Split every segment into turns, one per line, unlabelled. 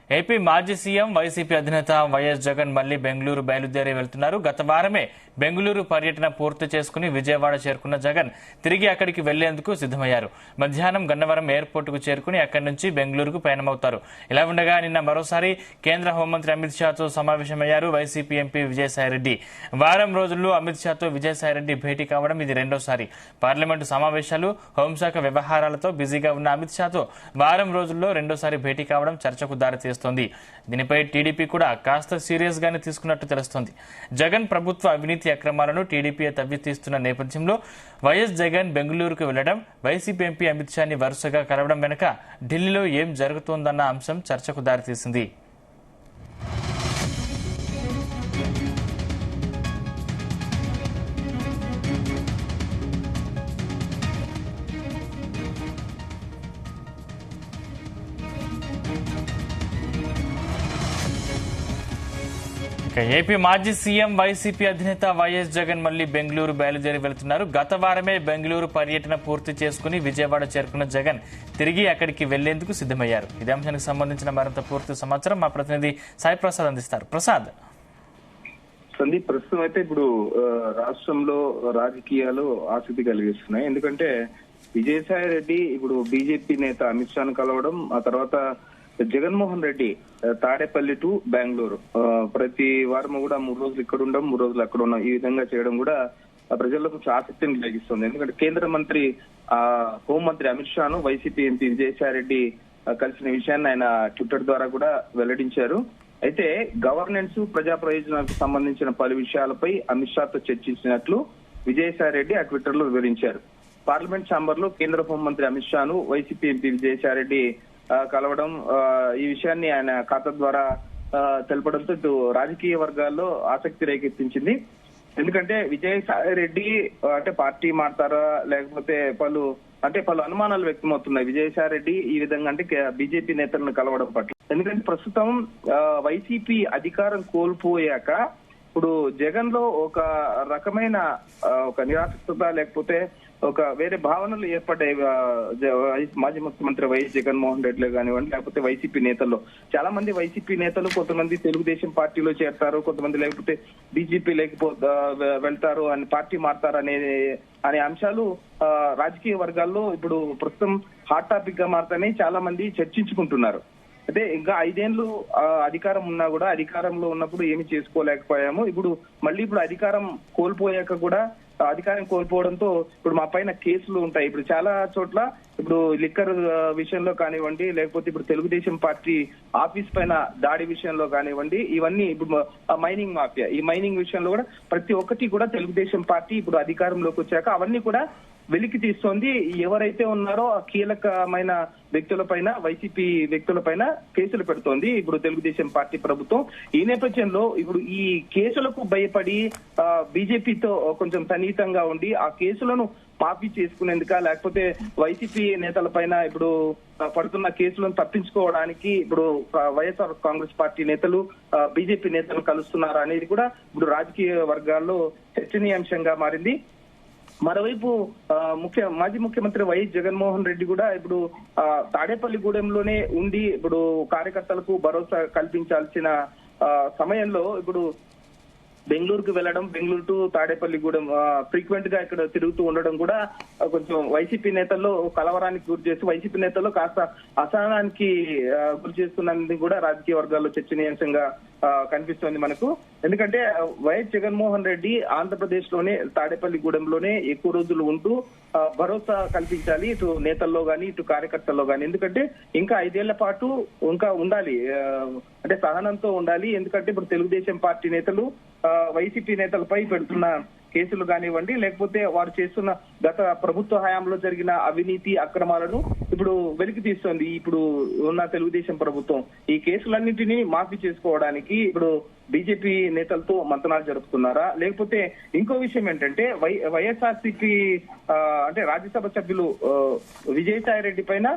AP మాజీ CM YCP అధినేత YS Jagan మళ్లీ బెంగళూరు బయలుదేరి వెళ్తున్నారు. గత వారమే బెంగళూరు పర్యటన పూర్తి చేసుకుని విజయవాడ చేరుకున్న జగన్ తిరిగి అక్కడికి వెళ్లేందుకు సిద్దమయ్యారు. మధ్యాహ్నం గన్నవరం ఎయిర్పోర్ట్ కు చేరుకుని అక్కడి నుంచి బెంగళూరుకు పయనమవుతారు. ఇలా ఉండగా నిన్న మరోసారి కేంద్ర హోంమంత్రి అమిత్ షాతో సమావేశమయ్యారు వైసీపీ ఎంపీ విజయసాయిరెడ్డి. వారం రోజుల్లో అమిత్ షాతో విజయసాయిరెడ్డి భేటీ కావడం ఇది రెండోసారి. పార్లమెంటు సమావేశాలు, హోంశాఖ వ్యవహారాలతో బిజీగా ఉన్న అమిత్ షాతో వారం రోజుల్లో రెండోసారి భేటీ కావడం చర్చకు దారితీస్తుంది. దీనిపై టీడీపీ కూడా కాస్త సీరియస్ గానే తీసుకున్నట్టు తెలుస్తోంది. జగన్ ప్రభుత్వ అవినీతి అక్రమాలను టీడీపీ తవ్వితీస్తున్న నేపథ్యంలో వైఎస్ జగన్ బెంగళూరుకు వెళ్లడం, వైసీపీ ఎంపీ అమిత్ షాని వరుసగా కలవడం వెనుక ఢిల్లీలో ఏం జరుగుతోందన్న అంశం చర్చకు దారితీసింది. ఏపీ మాజీ సీఎం వైసీపీ అధినేత వైఎస్ జగన్ మళ్లీ బెంగళూరు బయలుదేరి వెళ్తున్నారు. గత వారమే బెంగళూరు పర్యటన పూర్తి చేసుకుని విజయవాడ చేరుకున్న జగన్ తిరిగి అక్కడికి వెళ్లేందుకు సిద్దమయ్యారు. ఇదే అంశానికి సంబంధించిన మరింత పూర్తి సమాచారం మా ప్రతినిధి సాయి ప్రసాద్ అందిస్తారు. ప్రసాద్.
సందీప్, ప్రస్తుతం అయితే ఇప్పుడు రాష్ట్రంలో రాజకీయాలు ఆసక్తి కలిగిస్తున్నాయి. ఎందుకంటే విజయసాయి రెడ్డి ఇప్పుడు బీజేపీ నేత అమిత్ షాను కలవడం, ఆ తర్వాత జగన్మోహన్ రెడ్డి తాడేపల్లి టు బెంగళూరు ప్రతి వారం కూడా 3 రోజులు ఇక్కడ ఉండడం, 3 రోజులు అక్కడ ఉండడం, ఈ విధంగా చేయడం కూడా ప్రజల్లో కొంచెం ఆసక్తిని కలిగిస్తుంది. ఎందుకంటే కేంద్ర మంత్రి హోంమంత్రి అమిత్ షాను వైసీపీ ఎంపీ విజయసాయి రెడ్డి కలిసిన విషయాన్ని ఆయన ట్విట్టర్ ద్వారా కూడా వెల్లడించారు. అయితే గవర్నెన్స్, ప్రజా ప్రయోజనాలకు సంబంధించిన పలు విషయాలపై అమిత్ షాతో చర్చించినట్లు విజయసాయి రెడ్డి ఆ ట్విట్టర్ లో వివరించారు. పార్లమెంట్ ఛాంబర్ లో కేంద్ర హోంమంత్రి అమిత్ షాను వైసీపీ ఎంపీ విజయసాయి రెడ్డి కలవడం, ఈ విషయాన్ని ఆయన ఖాతా ద్వారా తెలపడంతో ఇటు రాజకీయ వర్గాల్లో ఆసక్తి రేకెత్తించింది. ఎందుకంటే విజయసాయి రెడ్డి అంటే పార్టీ మారుతారా, లేకపోతే పలు అనుమానాలు వ్యక్తమవుతున్నాయి విజయసాయి రెడ్డి ఈ విధంగా అంటే బీజేపీ నేతలను కలవడం పట్ల. ఎందుకంటే ప్రస్తుతం వైసీపీ అధికారం కోల్పోయాక ఇప్పుడు జగన్ లో ఒక రకమైన ఒక నిరాసక్తత, లేకపోతే ఒక వేరే భావనలు ఏర్పడ్డాయి. మాజీ ముఖ్యమంత్రి వైఎస్ జగన్మోహన్ రెడ్డిలో కానివ్వండి, లేకపోతే వైసీపీ నేతల్లో చాలా మంది వైసీపీ నేతలు కొంతమంది తెలుగుదేశం పార్టీలో చేరతారు, కొంతమంది లేకపోతే బీజేపీ వెళ్తారు అని, పార్టీ మారుతారు అనే అంశాలు రాజకీయ వర్గాల్లో ఇప్పుడు ప్రస్తుతం హాట్ టాపిక్ గా మారుతాయని చాలా మంది చర్చించుకుంటున్నారు. అయితే ఇంకా 5 ఏళ్లు అధికారం ఉన్నా కూడా అధికారంలో ఉన్నప్పుడు ఏమి చేసుకోలేకపోయాము, ఇప్పుడు అధికారం కోల్పోయాక కూడా అధికారం కోల్పోవడంతో ఇప్పుడు మా పైన కేసులు ఉంటాయి. ఇప్పుడు చాలా చోట్ల ఇప్పుడు లిక్కర్ విషయంలో కానివ్వండి, లేకపోతే ఇప్పుడు తెలుగుదేశం పార్టీ ఆఫీస్ పైన దాడి విషయంలో కానివ్వండి, ఇవన్నీ ఇప్పుడు మైనింగ్ మాఫియా, ఈ మైనింగ్ విషయంలో కూడా ప్రతి ఒక్కటి కూడా తెలుగుదేశం పార్టీ ఇప్పుడు అధికారంలోకి వచ్చాక అవన్నీ కూడా వెలికి తీస్తోంది. ఎవరైతే ఉన్నారో ఆ కీలకమైన వ్యక్తులపైన, వైసీపీ వ్యక్తులపైన కేసులు పెడుతోంది ఇప్పుడు తెలుగుదేశం పార్టీ ప్రభుత్వం. ఈ నేపథ్యంలో ఇప్పుడు ఈ కేసులకు భయపడి బీజేపీతో కొంచెం సన్నిహితంగా ఉండి ఆ కేసులను మాఫీ చేసుకునేందుక, లేకపోతే వైసీపీ నేతల పైన ఇప్పుడు పడుతున్న కేసులను తప్పించుకోవడానికి ఇప్పుడు వైఎస్ఆర్ కాంగ్రెస్ పార్టీ నేతలు బీజేపీ నేతలను కలుస్తున్నారా అనేది కూడా ఇప్పుడు రాజకీయ వర్గాల్లో చర్చనీయాంశంగా మారింది. మరోవైపు మాజీ ముఖ్యమంత్రి వైఎస్ జగన్మోహన్ రెడ్డి కూడా ఇప్పుడు తాడేపల్లిగూడెంలోనే ఉండి ఇప్పుడు కార్యకర్తలకు భరోసా కల్పించాల్సిన సమయంలో ఇప్పుడు బెంగళూరుకు వెళ్లడం, బెంగళూరు టు తాడేపల్లిగూడెం ఫ్రీక్వెంట్ గా ఇక్కడ తిరుగుతూ ఉండడం కూడా కొంచెం వైసీపీ నేతల్లో కలవరానికి గురి చేసి వైసీపీ నేతల్లో కాస్త అసహనానికి గురి చేస్తున్నది కూడా రాజకీయ వర్గాల్లో చర్చనీయాంశంగా కనిపిస్తోంది మనకు. ఎందుకంటే వైఎస్ జగన్మోహన్ రెడ్డి ఆంధ్రప్రదేశ్ లోనే తాడేపల్లిగూడెంలోనే ఎక్కువ రోజులు ఉంటూ భరోసా కల్పించాలి ఇటు నేతల్లో గాని, ఇటు కార్యకర్తల్లో గాని. ఎందుకంటే ఇంకా 5 ఏళ్ల పాటు ఇంకా ఉండాలి, అంటే సహనంతో ఉండాలి. ఎందుకంటే ఇప్పుడు తెలుగుదేశం పార్టీ నేతలు వైసీపీ నేతలపై పెడుతున్న కేసులు కానివ్వండి, లేకపోతే వారు చేస్తున్న గత ప్రభుత్వ హయాంలో జరిగిన అవినీతి అక్రమాలను ఇప్పుడు వెలికి తీస్తోంది ఇప్పుడు ఉన్న తెలుగుదేశం ప్రభుత్వం. ఈ కేసులన్నింటినీ మాఫీ చేసుకోవడానికి ఇప్పుడు బీజేపీ నేతలతో మంతనాలు జరుపుతున్నారా, లేకపోతే ఇంకో విషయం ఏంటంటే వైఎస్ఆర్సీపీ అంటే రాజ్యసభ సభ్యులు విజయసాయి రెడ్డి పైన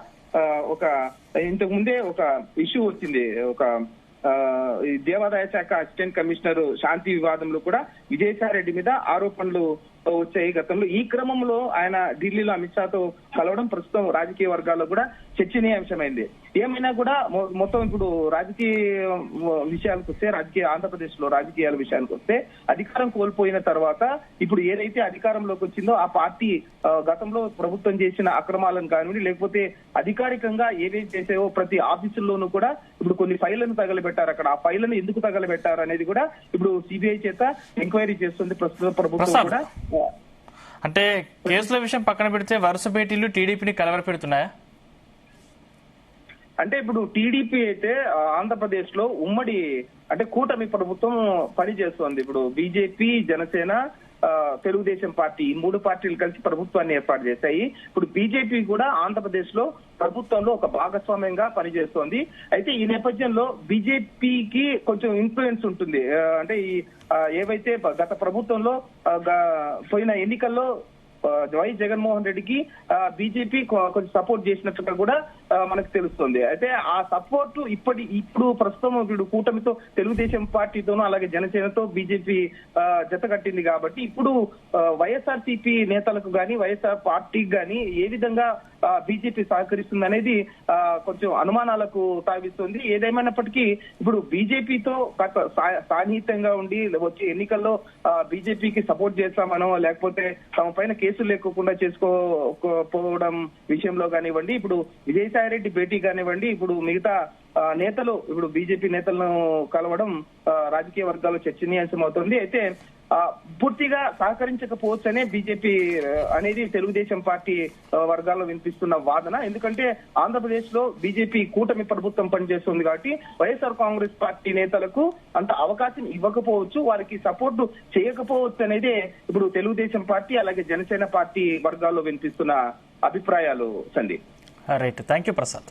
ఇంతకు ముందే ఒక ఇష్యూ వచ్చింది. ఒక దేవాదాయ శాఖ అసిస్టెంట్ కమిషనర్ శాంతి వివాదంలో కూడా విజయసాయి రెడ్డి మీద ఆరోపణలు వచ్చాయి గతంలో. ఈ క్రమంలో ఆయన ఢిల్లీలో అమిత్ షాతో కలవడం ప్రస్తుతం రాజకీయ వర్గాల్లో కూడా చర్చనీయాంశమైంది. ఏమైనా కూడా మొత్తం ఇప్పుడు రాజకీయ విషయాలకు వస్తే, ఆంధ్రప్రదేశ్ లో రాజకీయాల విషయానికి వస్తే, అధికారం కోల్పోయిన తర్వాత ఇప్పుడు ఏదైతే అధికారంలోకి వచ్చిందో ఆ పార్టీ గతంలో ప్రభుత్వం చేసిన అక్రమాలను కానివ్వండి, లేకపోతే అధికారికంగా ఏవేం చేసావో ప్రతి ఆఫీసుల్లోనూ కూడా ఇప్పుడు కొన్ని ఫైళ్లను తగలబెట్టారు. అక్కడ ఆ ఫైళ్లను ఎందుకు తగలబెట్టారు అనేది కూడా ఇప్పుడు సిబిఐ చేత ఎంక్వైరీ చేస్తుంది ప్రస్తుత ప్రభుత్వం కూడా.
అంటే కేసుల విషయం పక్కన పెడితే వరుస భేటీలు టీడీపీని కలవరపెడుతున్నాయా?
అంటే ఇప్పుడు టీడీపీ అయితే ఆంధ్రప్రదేశ్ లో ఉమ్మడి అంటే కూటమి ప్రభుత్వం పనిచేస్తోంది. ఇప్పుడు బీజేపీ, జనసేన, తెలుగుదేశం పార్టీ, ఈ 3 పార్టీలు కలిసి ప్రభుత్వాన్ని ఏర్పాటు చేశాయి. ఇప్పుడు బీజేపీ కూడా ఆంధ్రప్రదేశ్ లో ప్రభుత్వంలో ఒక భాగస్వామ్యంగా పనిచేస్తోంది. అయితే ఈ నేపథ్యంలో బీజేపీకి కొంచెం ఇన్ఫ్లుయెన్స్ ఉంటుంది. అంటే ఈ ఏవైతే గత ప్రభుత్వంలో పోయిన ఎన్నికల్లో వైఎస్ జగన్మోహన్ రెడ్డికి బీజేపీ కొంచెం సపోర్ట్ చేసినట్టుగా కూడా మనకు తెలుస్తుంది. అయితే ఆ సపోర్ట్ ఇప్పుడు ప్రస్తుతం ఇప్పుడు కూటమితో తెలుగుదేశం పార్టీతోనూ అలాగే జనసేనతో బీజేపీ జత కట్టింది కాబట్టి ఇప్పుడు వైఎస్ఆర్సీపీ నేతలకు గాని వైఎస్ఆర్ పార్టీకి గాని ఏ విధంగా బీజేపీ సహకరిస్తుంది అనేది కొంచెం అనుమానాలకు తావిస్తుంది. ఏదేమైనప్పటికీ ఇప్పుడు బీజేపీతో సాన్నిహితంగా ఉండి వచ్చే ఎన్నికల్లో బీజేపీకి సపోర్ట్ చేస్తామనో లేకపోతే తమ పైన కేసులు లేకోకుండా చేసుకోకపోవడం విషయంలో కానివ్వండి, ఇప్పుడు విజయసాయిరెడ్డి భేటీ కానివ్వండి, ఇప్పుడు మిగతా నేతలు ఇప్పుడు బీజేపీ నేతలను కలవడం రాజకీయ వర్గాల్లో చర్చనీయాంశం అవుతుంది. అయితే పూర్తిగా సహకరించకపోవచ్చనే బీజేపీ అనేది తెలుగుదేశం పార్టీ వర్గాల్లో వినిపిస్తున్న వాదన. ఎందుకంటే ఆంధ్రప్రదేశ్ లో బీజేపీ కూటమి ప్రభుత్వం పనిచేస్తుంది కాబట్టి వైఎస్ఆర్ కాంగ్రెస్ పార్టీ నేతలకు అంత అవకాశం ఇవ్వకపోవచ్చు, వారికి సపోర్టు చేయకపోవచ్చు అనేది ఇప్పుడు తెలుగుదేశం పార్టీ అలాగే జనసేన పార్టీ వర్గాల్లో వినిపిస్తున్న అభిప్రాయాలు. Sandeep.
Right, thank you Prasad.